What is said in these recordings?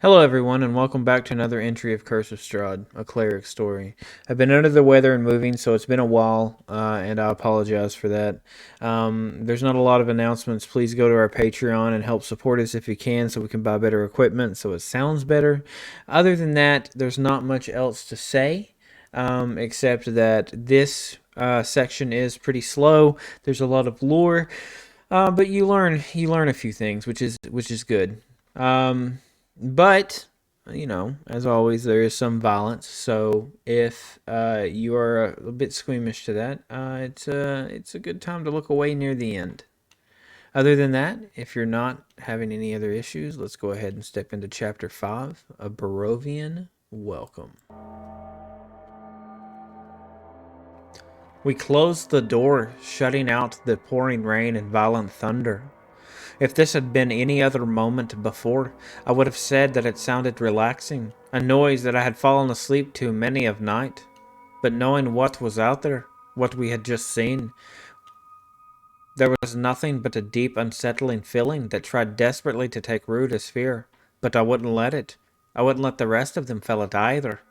Hello everyone and welcome back to another entry of Curse of Strahd, a cleric story. I've been under the weather and moving, so it's been a while, and I apologize for that. There's not a lot of announcements. Please go to our Patreon and help support us if you can so we can buy better equipment so it sounds better. Other than that, there's not much else to say, except that this section is pretty slow. There's a lot of lore, but you learn a few things, which is good. But as always, there is some violence. So if you are a bit squeamish to that, it's a good time to look away near the end. Other than that, if you're not having any other issues, let's go ahead and step into Chapter 5 of Barovian. Welcome. We closed the door, shutting out the pouring rain and violent thunder. If this had been any other moment before, I would have said that it sounded relaxing, a noise that I had fallen asleep to many of night. But knowing what was out there, what we had just seen, there was nothing but a deep, unsettling feeling that tried desperately to take root as fear. But I wouldn't let it. I wouldn't let the rest of them feel it either.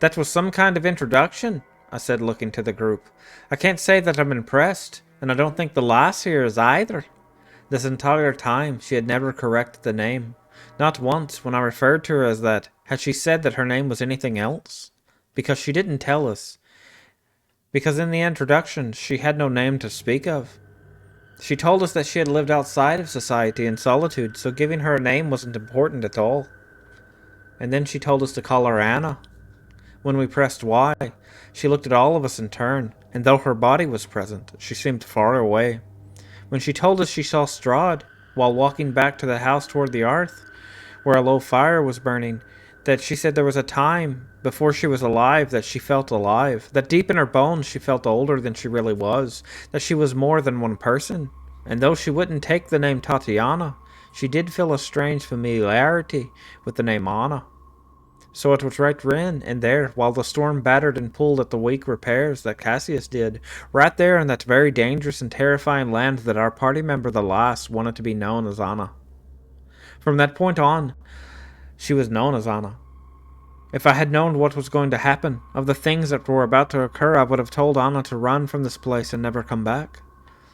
That was some kind of introduction, I said, looking to the group. I can't say that I'm impressed, and I don't think the lass here is either. This entire time, she had never corrected the name. Not once, when I referred to her as that, had she said that her name was anything else. Because she didn't tell us. Because in the introduction, she had no name to speak of. She told us that she had lived outside of society in solitude, so giving her a name wasn't important at all. And then she told us to call her Anna. When we pressed Y, she looked at all of us in turn, and though her body was present, she seemed far away. When she told us she saw Strahd, while walking back to the house toward the hearth, where a low fire was burning, that she said there was a time before she was alive that she felt alive, that deep in her bones she felt older than she really was, that she was more than one person. And though she wouldn't take the name Tatiana, she did feel a strange familiarity with the name Anna. So it was right then and there, while the storm battered and pulled at the weak repairs that Cassius did, right there in that very dangerous and terrifying land, that our party member, the last, wanted to be known as Anna. From that point on, she was known as Anna. If I had known what was going to happen, of the things that were about to occur, I would have told Anna to run from this place and never come back.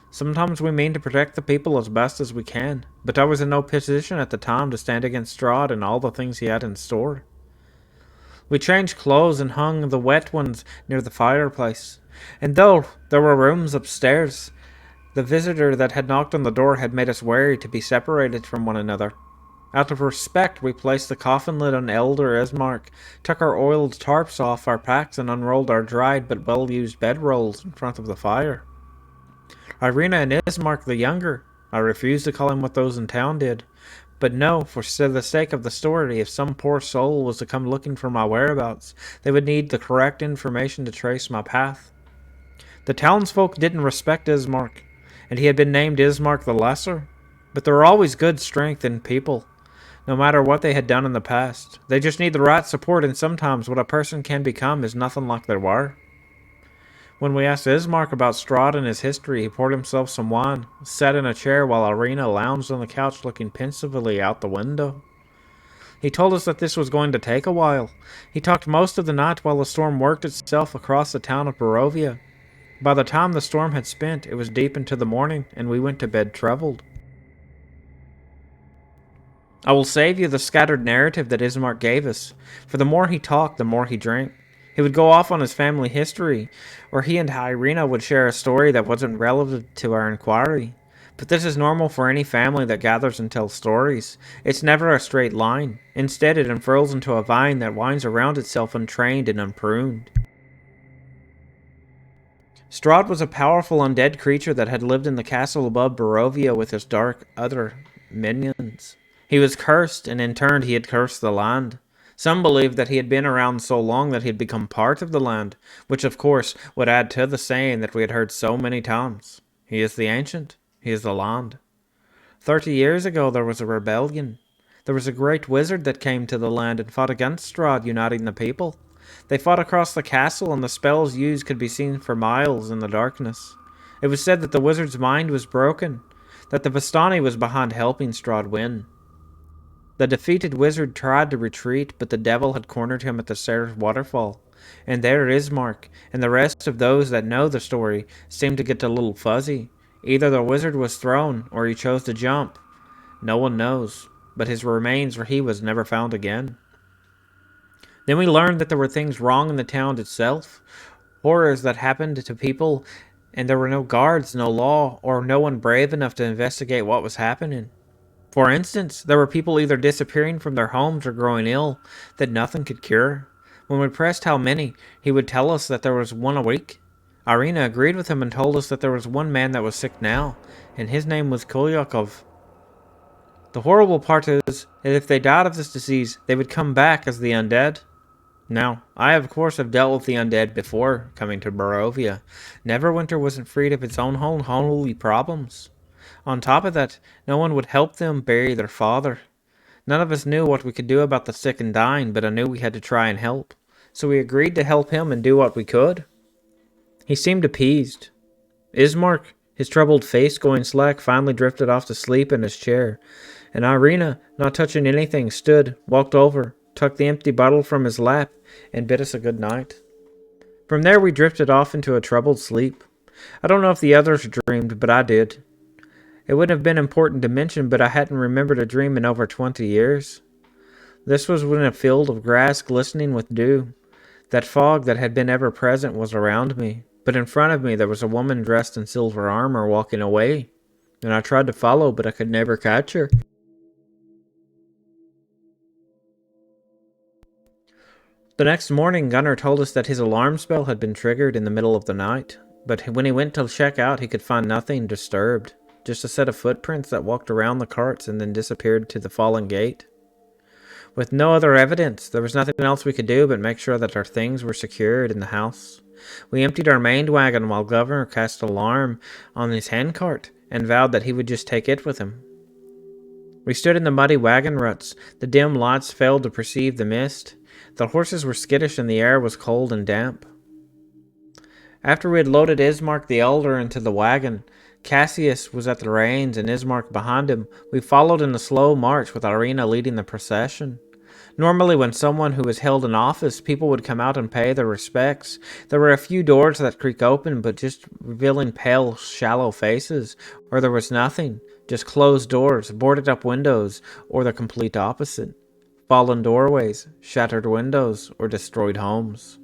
Sometimes we mean to protect the people as best as we can, but I was in no position at the time to stand against Strahd and all the things he had in store. We changed clothes and hung the wet ones near the fireplace. And though there were rooms upstairs, the visitor that had knocked on the door had made us wary to be separated from one another. Out of respect, we placed the coffin lid on Elder Ismark, took our oiled tarps off our packs, and unrolled our dried but well-used bedrolls in front of the fire. Irina and Ismark the younger, I refused to call him what those in town did, but no, for the sake of the story, if some poor soul was to come looking for my whereabouts, they would need the correct information to trace my path. The townsfolk didn't respect Ismark, and he had been named Ismark the Lesser, but there are always good strength in people, no matter what they had done in the past. They just need the right support, and sometimes what a person can become is nothing like they were. When we asked Ismark about Strahd and his history, he poured himself some wine, sat in a chair while Irina lounged on the couch looking pensively out the window. He told us that this was going to take a while. He talked most of the night while the storm worked itself across the town of Barovia. By the time the storm had spent, it was deep into the morning, and we went to bed troubled. I will save you the scattered narrative that Ismark gave us, for the more he talked, the more he drank. He would go off on his family history, or he and Irina would share a story that wasn't relevant to our inquiry. But this is normal for any family that gathers and tells stories. It's never a straight line. Instead, it unfurls into a vine that winds around itself untrained and unpruned. Strahd was a powerful undead creature that had lived in the castle above Barovia with his dark other minions. He was cursed, and in turn he had cursed the land. Some believed that he had been around so long that he had become part of the land, which of course would add to the saying that we had heard so many times. He is the ancient. He is the land. 30 years ago there was a rebellion. There was a great wizard that came to the land and fought against Strahd, uniting the people. They fought across the castle, and the spells used could be seen for miles in the darkness. It was said that the wizard's mind was broken, that the Vistani was behind helping Strahd win. The defeated wizard tried to retreat, but the devil had cornered him at the Seraph waterfall. And there Ismark and the rest of those that know the story seemed to get a little fuzzy. Either the wizard was thrown, or he chose to jump. No one knows, but his remains or he was never found again. Then we learned that there were things wrong in the town itself, horrors that happened to people, and there were no guards, no law, or no one brave enough to investigate what was happening. For instance, there were people either disappearing from their homes or growing ill that nothing could cure. When we pressed how many, he would tell us that there was one a week. Irina agreed with him and told us that there was one man that was sick now, and his name was Kolyakov. The horrible part is that if they died of this disease, they would come back as the undead. Now, I of course have dealt with the undead before coming to Barovia. Neverwinter wasn't freed of its own unholy problems. On top of that, no one would help them bury their father. None of us knew what we could do about the sick and dying, but I knew we had to try and help. So we agreed to help him and do what we could. He seemed appeased. Ismark, his troubled face going slack, finally drifted off to sleep in his chair, and Irina, not touching anything, stood, walked over, took the empty bottle from his lap, and bid us a good night. From there we drifted off into a troubled sleep. I don't know if the others dreamed, but I did. It wouldn't have been important to mention, but I hadn't remembered a dream in over 20 years. This was when a field of grass glistening with dew. That fog that had been ever present was around me, but in front of me there was a woman dressed in silver armor walking away, and I tried to follow, but I could never catch her. The next morning, Gunnar told us that his alarm spell had been triggered in the middle of the night, but when he went to check out, he could find nothing disturbed. Just a set of footprints that walked around the carts and then disappeared to the fallen gate. With no other evidence, there was nothing else we could do but make sure that our things were secured in the house. We emptied our main wagon while Governor cast alarm on his handcart and vowed that he would just take it with him. We stood in the muddy wagon ruts. The dim lights failed to perceive the mist. The horses were skittish and the air was cold and damp. After we had loaded Ismark the Elder into the wagon, Cassius was at the reins and Ismark behind him. We followed in a slow march with Irina leading the procession. Normally when someone who was held in office, people would come out and pay their respects. There were a few doors that creaked open, but just revealing pale, shallow faces, or there was nothing, just closed doors, boarded up windows, or the complete opposite. Fallen doorways, shattered windows, or destroyed homes.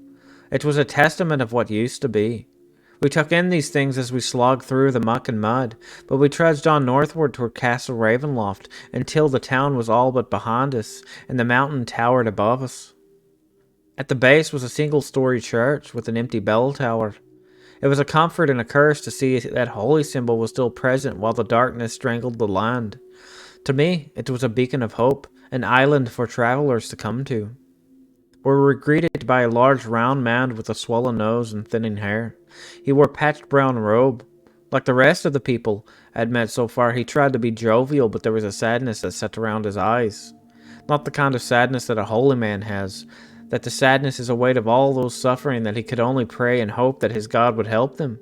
It was a testament of what used to be. We took in these things as we slogged through the muck and mud, but we trudged on northward toward Castle Ravenloft until the town was all but behind us and the mountain towered above us. At the base was a single-story church with an empty bell tower. It was a comfort and a curse to see that holy symbol was still present while the darkness strangled the land. To me, it was a beacon of hope, an island for travelers to come to. We were greeted by a large round man with a swollen nose and thinning hair. He wore a patched brown robe. Like the rest of the people I had met so far, he tried to be jovial, but there was a sadness that sat around his eyes. Not the kind of sadness that a holy man has, that the sadness is a weight of all those suffering that he could only pray and hope that his God would help them.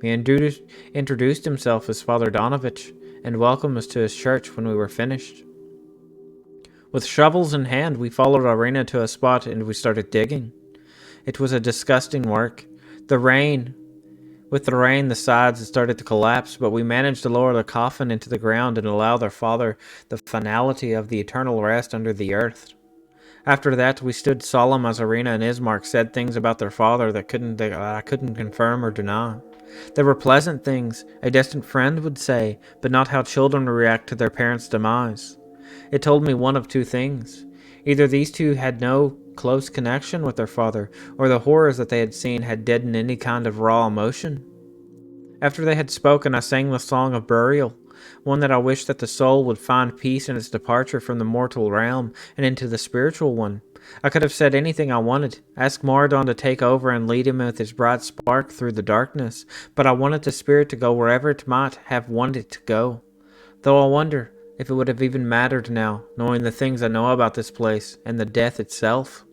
He introduced himself as Father Donovich and welcomed us to his church when we were finished. With shovels in hand, we followed Irina to a spot and we started digging. It was a disgusting work. With the rain, the sides had started to collapse, but we managed to lower the coffin into the ground and allow their father the finality of the eternal rest under the earth. After that, we stood solemn as Irina and Ismark said things about their father that I couldn't confirm or deny. There were pleasant things a distant friend would say, but not how children react to their parents' demise. It told me one of two things. Either these two had no close connection with their father, or the horrors that they had seen had deadened any kind of raw emotion. After they had spoken, I sang the song of burial, one that I wished that the soul would find peace in its departure from the mortal realm and into the spiritual one. I could have said anything I wanted, asked Moradon to take over and lead him with his bright spark through the darkness, but I wanted the spirit to go wherever it might have wanted to go. Though I wonder if it would have even mattered now, knowing the things I know about this place and the death itself.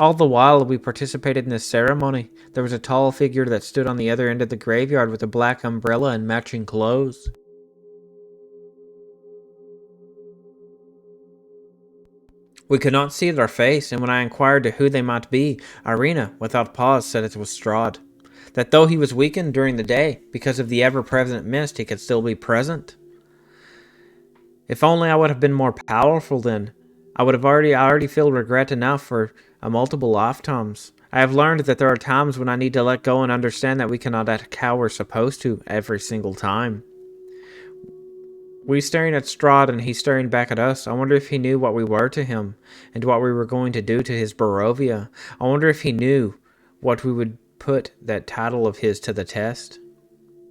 All the while we participated in this ceremony, there was a tall figure that stood on the other end of the graveyard with a black umbrella and matching clothes. We could not see their face, and when I inquired to who they might be, Irina, without pause, said it was Strahd. That though he was weakened during the day, because of the ever-present mist, he could still be present. If only I would have been more powerful then. I already feel regret enough for a multiple lifetimes. I have learned that there are times when I need to let go and understand that we cannot act how we're supposed to every single time. We staring at Strahd and he staring back at us. I wonder if he knew what we were to him and what we were going to do to his Barovia. I wonder if he knew what we would put that title of his to the test.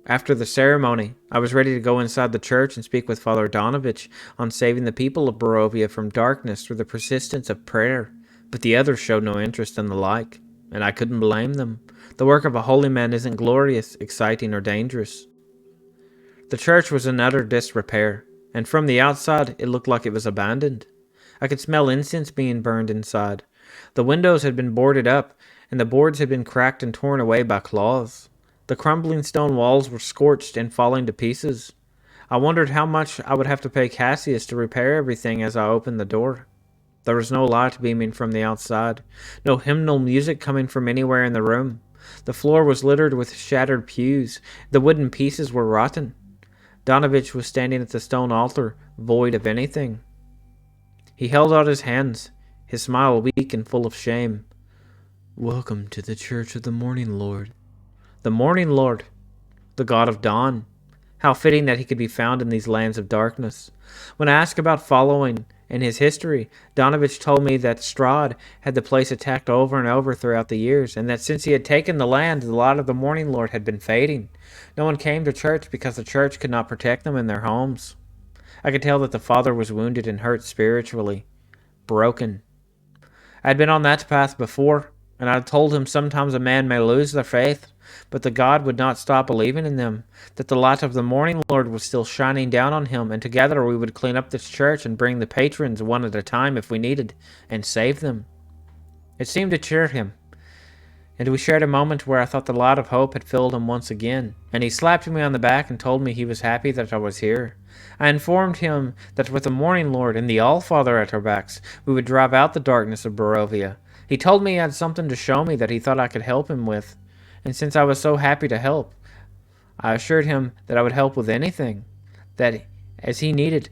After the ceremony, I was ready to go inside the church and speak with Father Donovich on saving the people of Barovia from darkness through the persistence of prayer, but the others showed no interest in the like, and I couldn't blame them. The work of a holy man isn't glorious, exciting, or dangerous. The church was in utter disrepair, and from the outside it looked like it was abandoned. I could smell incense being burned inside. The windows had been boarded up, and the boards had been cracked and torn away by claws. The crumbling stone walls were scorched and falling to pieces. I wondered how much I would have to pay Cassius to repair everything as I opened the door. There was no light beaming from the outside, no hymnal music coming from anywhere in the room. The floor was littered with shattered pews. The wooden pieces were rotten. Donovich was standing at the stone altar, void of anything. He held out his hands, his smile weak and full of shame. "Welcome to the Church of the Morning Lord." The Morning Lord, the god of dawn. How fitting that he could be found in these lands of darkness. When I asked about following and his history, Donovich told me that Strahd had the place attacked over and over throughout the years, and that since he had taken the land, the light of the Morning Lord had been fading. No one came to church because the church could not protect them in their homes. I could tell that the father was wounded and hurt spiritually, broken. I had been on that path before, and I had told him sometimes a man may lose their faith, but the God would not stop believing in them, that the light of the Morning Lord was still shining down on him, and together we would clean up this church and bring the patrons one at a time if we needed, and save them. It seemed to cheer him, and we shared a moment where I thought the light of hope had filled him once again, and he slapped me on the back and told me he was happy that I was here. I informed him that with the Morning Lord and the Allfather at our backs, we would drive out the darkness of Barovia. He told me he had something to show me that he thought I could help him with, and since I was so happy to help, I assured him that I would help with anything, that as he needed,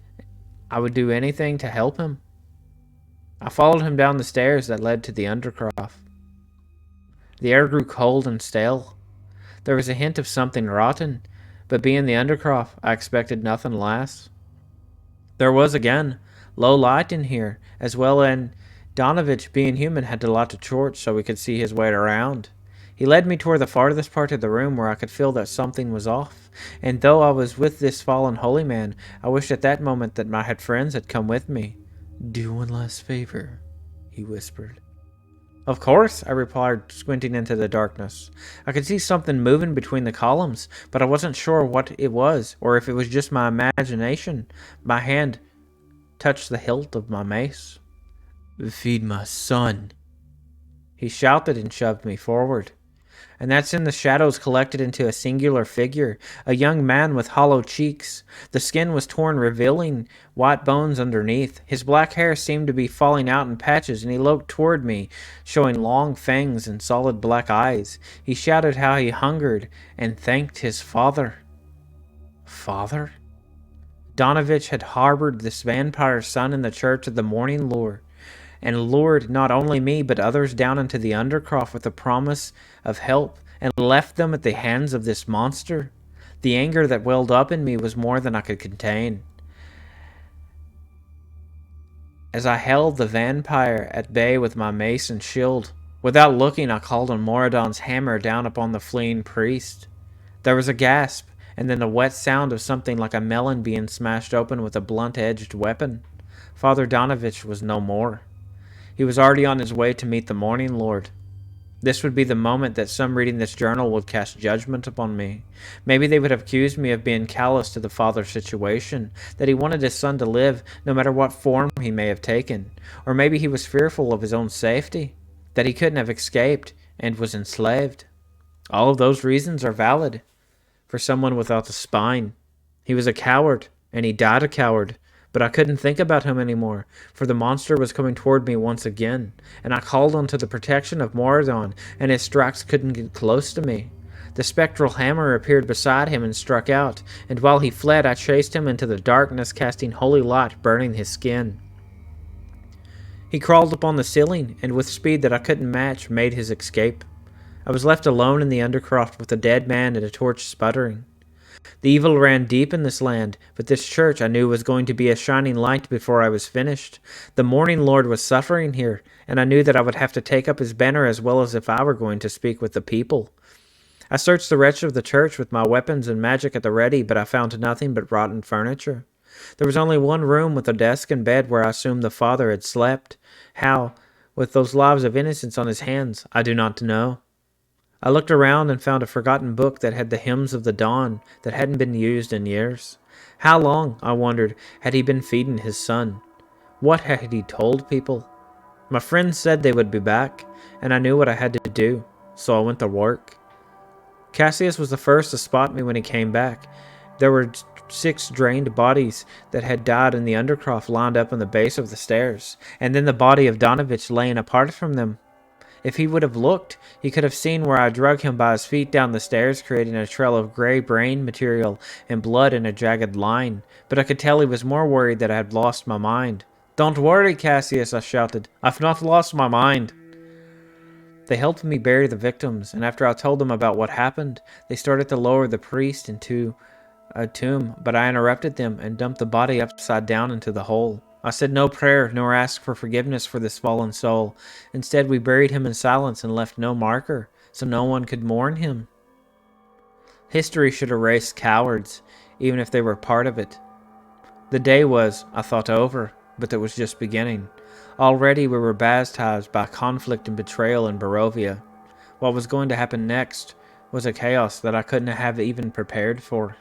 I would do anything to help him. I followed him down the stairs that led to the undercroft. The air grew cold and stale. There was a hint of something rotten, but being the undercroft, I expected nothing less. There was, again, low light in here, as well, and Donovich, being human, had to light a torch so we could see his way around. He led me toward the farthest part of the room where I could feel that something was off, and though I was with this fallen holy man, I wished at that moment that my friends had come with me. "Do one last favor," he whispered. "Of course," I replied, squinting into the darkness. I could see something moving between the columns, but I wasn't sure what it was, or if it was just my imagination. My hand touched the hilt of my mace. "Feed my son," he shouted and shoved me forward. And that's in the shadows collected into a singular figure, a young man with hollow cheeks. The skin was torn, revealing white bones underneath. His black hair seemed to be falling out in patches, and he loped toward me, showing long fangs and solid black eyes. He shouted how he hungered and thanked his father. Father? Donovich had harbored this vampire son in the Church of the Morning Lord, and lured not only me but others down into the undercroft with the promise of help, and left them at the hands of this monster. The anger that welled up in me was more than I could contain. As I held the vampire at bay with my mace and shield, without looking I called on Moradon's hammer down upon the fleeing priest. There was a gasp, and then the wet sound of something like a melon being smashed open with a blunt-edged weapon. Father Donovich was no more. He was already on his way to meet the Morning Lord. This would be the moment that some reading this journal would cast judgment upon me. Maybe they would have accused me of being callous to the father's situation, that he wanted his son to live no matter what form he may have taken, or maybe he was fearful of his own safety, that he couldn't have escaped and was enslaved. All of those reasons are valid for someone without a spine. He was a coward, and he died a coward, But I couldn't think about him anymore, for the monster was coming toward me once again, and I called onto the protection of Moradon, and his strikes couldn't get close to me. The spectral hammer appeared beside him and struck out, and while he fled I chased him into the darkness, casting holy light, burning his skin. He crawled up on the ceiling, and with speed that I couldn't match, made his escape. I was left alone in the undercroft with a dead man and a torch sputtering. The evil ran deep in this land, but this church I knew was going to be a shining light before I was finished. The Morning Lord was suffering here, and I knew that I would have to take up his banner as well as if I were going to speak with the people. I searched the wretch of the church with my weapons and magic at the ready, but I found nothing but rotten furniture. There was only one room with a desk and bed where I assumed the father had slept. How, with those lives of innocence on his hands, I do not know. I looked around and found a forgotten book that had the hymns of the dawn that hadn't been used in years. How long, I wondered, had he been feeding his son? What had he told people? My friends said they would be back, and I knew what I had to do, so I went to work. Cassius was the first to spot me when he came back. There were 6 drained bodies that had died in the undercroft lined up on the base of the stairs, and then the body of Donovich laying apart from them. If he would have looked, he could have seen where I drug him by his feet down the stairs, creating a trail of gray brain material and blood in a jagged line, but I could tell he was more worried that I had lost my mind. "Don't worry, Cassius," I shouted. "I've not lost my mind." They helped me bury the victims, and after I told them about what happened, they started to lower the priest into a tomb, but I interrupted them and dumped the body upside down into the hole. I said no prayer, nor asked for forgiveness for this fallen soul. Instead, we buried him in silence and left no marker, so no one could mourn him. History should erase cowards, even if they were part of it. The day was, I thought, over, but it was just beginning. Already we were baptized by conflict and betrayal in Barovia. What was going to happen next was a chaos that I couldn't have even prepared for.